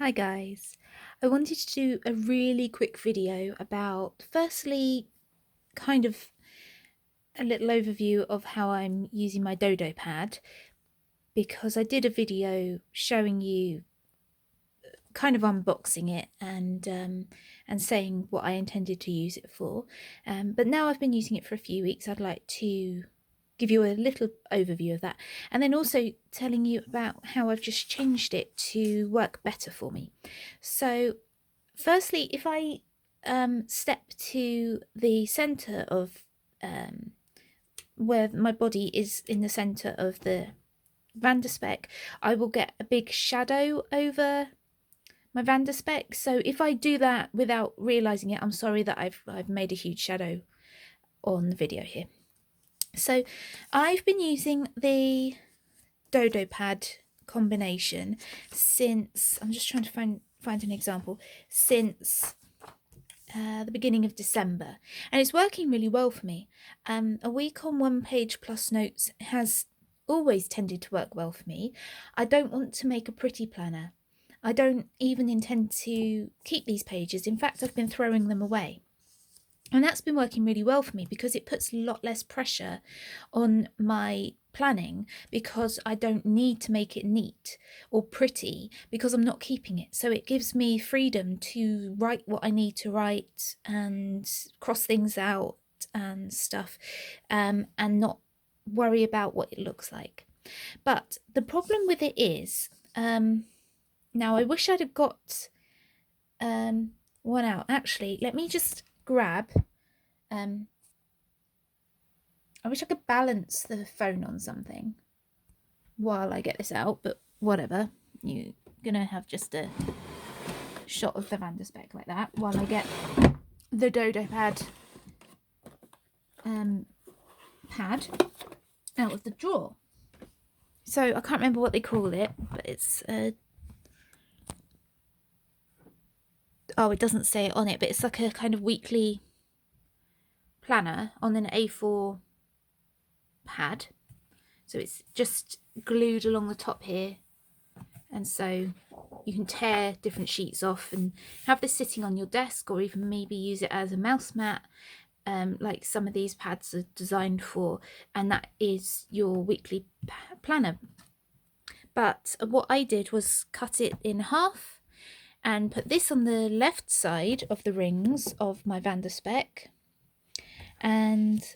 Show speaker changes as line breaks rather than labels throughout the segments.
Hi guys, I wanted to do a really quick video about firstly kind of a little overview of how I'm using my Dodo pad, because I did a video showing you kind of unboxing it and saying what I intended to use it for, but now I've been using it for a few weeks. I'd like to give you a little overview of that, and then also telling you about how I've just changed it to work better for me. So firstly, if I step to the center of where my body is in the center of the Vanderspec, I will get a big shadow over my Vanderspec. So if I do that without realizing it, I'm sorry that I've made a huge shadow on the video here. So I've been using the Dodo pad combination since, I'm just trying to find an example, since the beginning of December, and it's working really well for me. A week on one page plus notes has always tended to work well for me. I don't want to make a pretty planner. I don't even intend to keep these pages. In fact, I've been throwing them away. And that's been working really well for me because it puts a lot less pressure on my planning, because I don't need to make it neat or pretty because I'm not keeping it. So it gives me freedom to write what I need to write and cross things out and stuff, and not worry about what it looks like. But the problem with it is, now I wish I'd have got one out. Actually, let me just grab, I wish I could balance the phone on something while I get this out, but whatever. You're gonna have just a shot of the Vanderspec like that while I get the Dodo pad pad out of the drawer. So I can't remember what they call it, but it's oh, it doesn't say it on it, but it's like a kind of weekly planner on an A4 pad. So it's just glued along the top here, and so you can tear different sheets off and have this sitting on your desk, or even maybe use it as a mouse mat, like some of these pads are designed for, and that is your weekly planner. But what I did was cut it in half and put this on the left side of the rings of my Vanderspec, and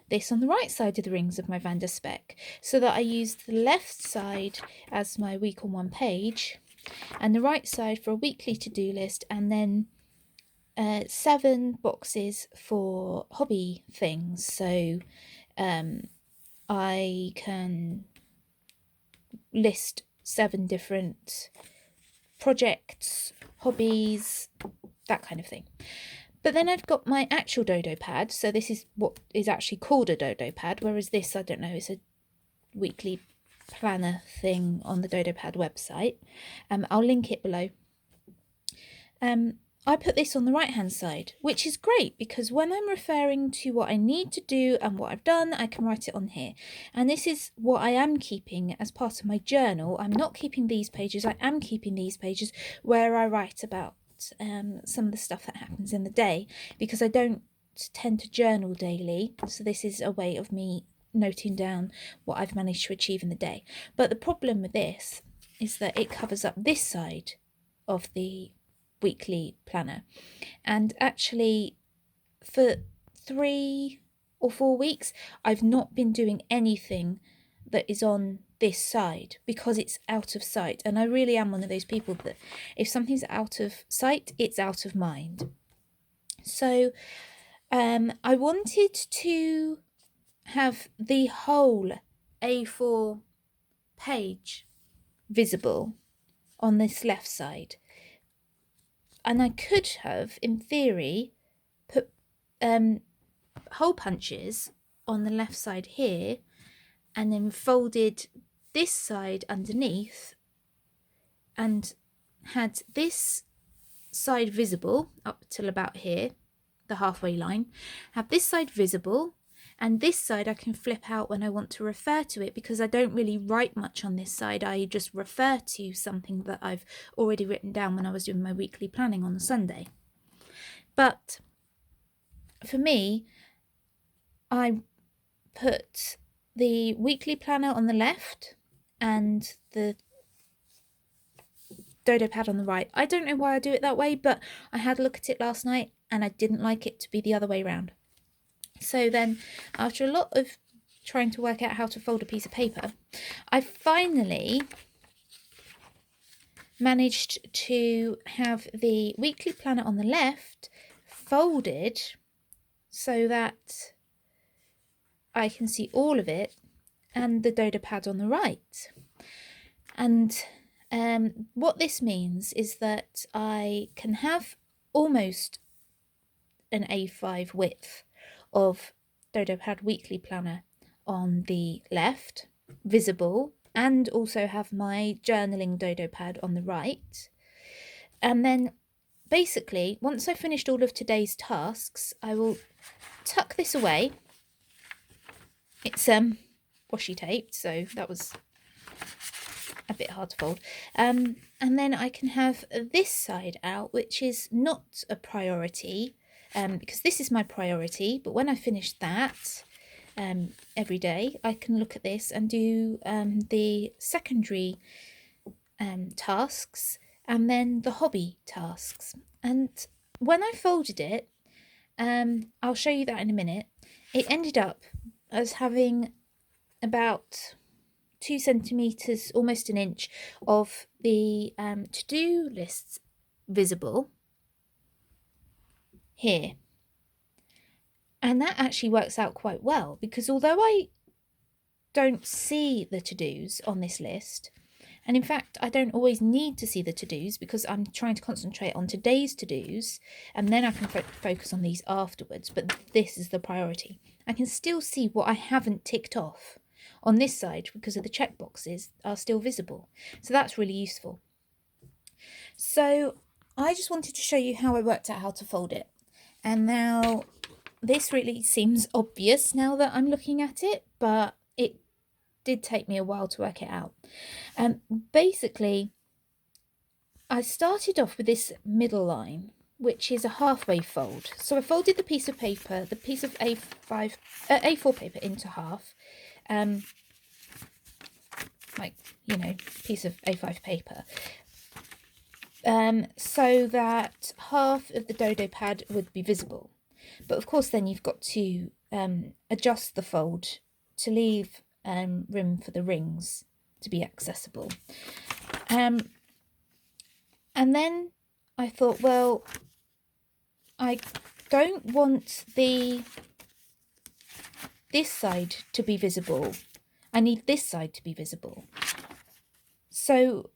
this on the right side of the rings of my Vanderspec, so that I used the left side as my week on one page and the right side for a weekly to-do list, and then 7 boxes for hobby things. So I can list 7 different projects, hobbies, that kind of thing. But then I've got my actual Dodo pad. So this is what is actually called a Dodo pad, whereas this, I don't know, it's a weekly planner thing on the Dodo pad website. I'll link it below. I put this on the right hand side, which is great because when I'm referring to what I need to do and what I've done, I can write it on here. And this is what I am keeping as part of my journal. I'm not keeping these pages, I am keeping these pages where I write about some of the stuff that happens in the day, because I don't tend to journal daily. So this is a way of me noting down what I've managed to achieve in the day. But the problem with this is that it covers up this side of the weekly planner, and actually for 3 or 4 weeks I've not been doing anything that is on this side because it's out of sight, and I really am one of those people that if something's out of sight, it's out of mind. So I wanted to have the whole A4 page visible on this left side, and I could have, in theory, put hole punches on the left side here, and then folded this side underneath and had this side visible up till about here, the halfway line, have this side visible, and this side I can flip out when I want to refer to it, because I don't really write much on this side. I just refer to something that I've already written down when I was doing my weekly planning on the Sunday. But for me, I put the weekly planner on the left and the Dodo pad on the right. I don't know why I do it that way, but I had a look at it last night and I didn't like it to be the other way around. So then, after a lot of trying to work out how to fold a piece of paper, I finally managed to have the weekly planner on the left folded so that I can see all of it, and the Dodo pad on the right. And what this means is that I can have almost an A5 width of Dodo pad weekly planner on the left, visible, and also have my journaling Dodo pad on the right. And then basically, once I've finished all of today's tasks, I will tuck this away. It's washi taped, so that was a bit hard to fold. And then I can have this side out, which is not a priority, because this is my priority. But when I finish that every day, I can look at this and do the secondary tasks and then the hobby tasks. And when I folded it, I'll show you that in a minute, it ended up as having about 2 centimetres, almost an inch, of the to-do lists visible here. And that actually works out quite well, because although I don't see the to-dos on this list, and in fact I don't always need to see the to-dos because I'm trying to concentrate on today's to-dos, and then I can focus on these afterwards, but this is the priority. I can still see what I haven't ticked off on this side because of the checkboxes are still visible. So that's really useful. So I just wanted to show you how I worked out how to fold it. And now this really seems obvious now that I'm looking at it, but it did take me a while to work it out. Basically, I started off with this middle line, which is a halfway fold. So I folded the piece of paper, the piece of A4 paper into half, like, you know, piece of A5 paper, so that half of the Dodo pad would be visible. But of course then you've got to adjust the fold to leave room for the rings to be accessible. And then I thought, well, I don't want this side to be visible. I need this side to be visible. So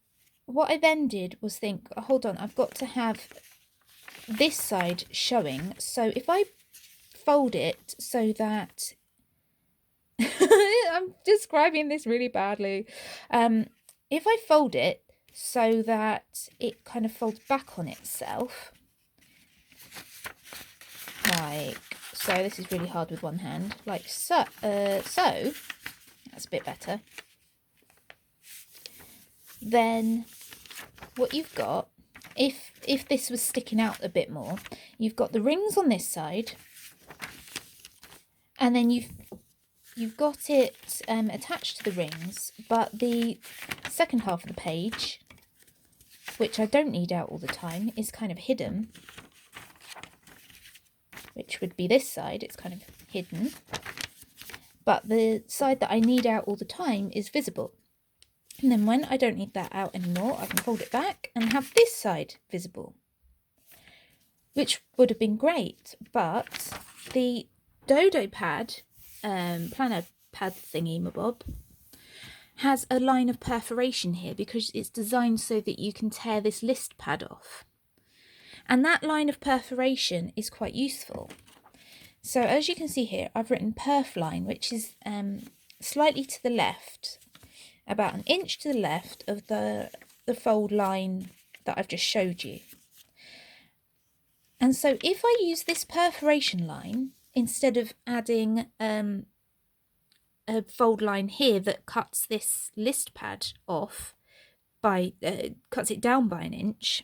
what I then did was think, hold on, I've got to have this side showing. So if I fold it so that I'm describing this really badly. If I fold it so that it kind of folds back on itself, like so, this is really hard with one hand, like so, so that's a bit better. Then what you've got, if this was sticking out a bit more, you've got the rings on this side, and then you've got it attached to the rings, but the second half of the page, which I don't need out all the time, is kind of hidden, which would be this side. It's kind of hidden, but the side that I need out all the time is visible. And then when I don't need that out anymore, I can fold it back and have this side visible, which would have been great. But the Dodo pad, planner pad thingy mabob, has a line of perforation here because it's designed so that you can tear this list pad off. And that line of perforation is quite useful. So as you can see here, I've written perf line, which is slightly to the left, about an inch to the left of the fold line that I've just showed you. And so if I use this perforation line, instead of adding a fold line here that cuts this list pad off by cuts it down by 1 inch,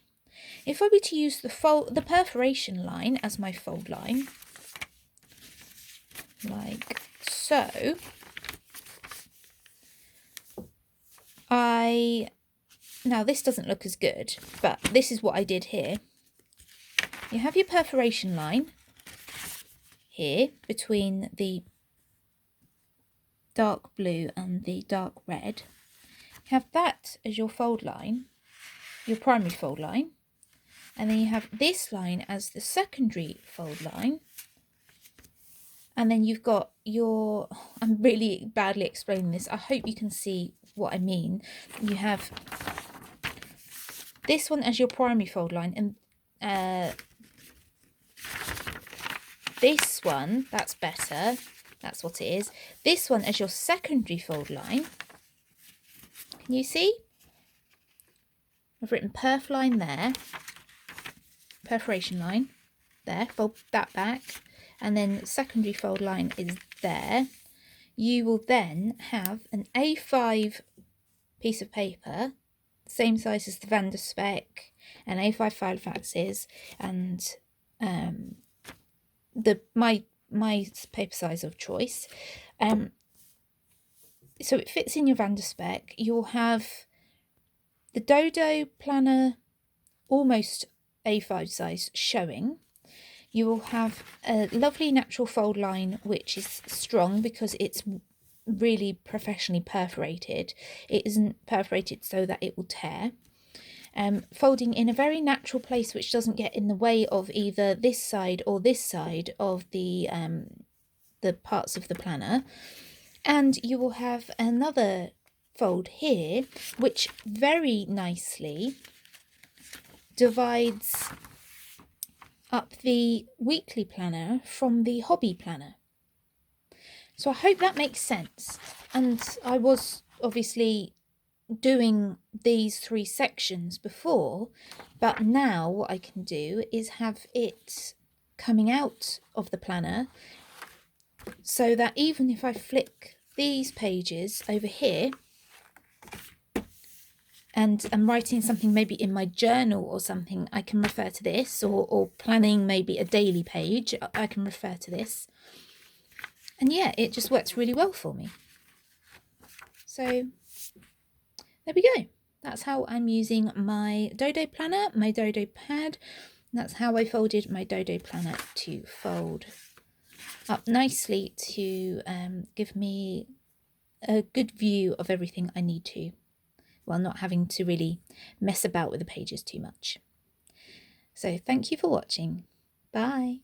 if I were to use the perforation line as my fold line, like so, now this doesn't look as good, but this is what I did here. You have your perforation line here between the dark blue and the dark red. You have that as your fold line, your primary fold line, and then you have this line as the secondary fold line, and then you've got your, I'm really badly explaining this, I hope you can see what I mean. You have this one as your primary fold line, and this one, that's better, that's what it is. This one as your secondary fold line. Can you see? I've written perf line there, perforation line there, fold that back, and then secondary fold line is there. You will then have an A5 piece of paper, same size as the Van der Spek, and A5 file faxes, and my paper size of choice. So it fits in your Van der Spek. You'll have the Dodo planner, almost A5 size, showing. You will have a lovely natural fold line, which is strong because it's really professionally perforated. It isn't perforated so that it will tear. Folding in a very natural place which doesn't get in the way of either this side or this side of the parts of the planner. And you will have another fold here which very nicely divides up the weekly planner from the hobby planner. So I hope that makes sense. And I was obviously doing these 3 sections before, but now what I can do is have it coming out of the planner, so that even if I flick these pages over here and I'm writing something maybe in my journal or something, I can refer to this, or planning maybe a daily page, I can refer to this. And yeah, it just works really well for me. So there we go. That's how I'm using my Dodo planner, my Dodo pad. That's how I folded my Dodo planner to fold up nicely to give me a good view of everything I need to, while not having to really mess about with the pages too much. So thank you for watching. Bye.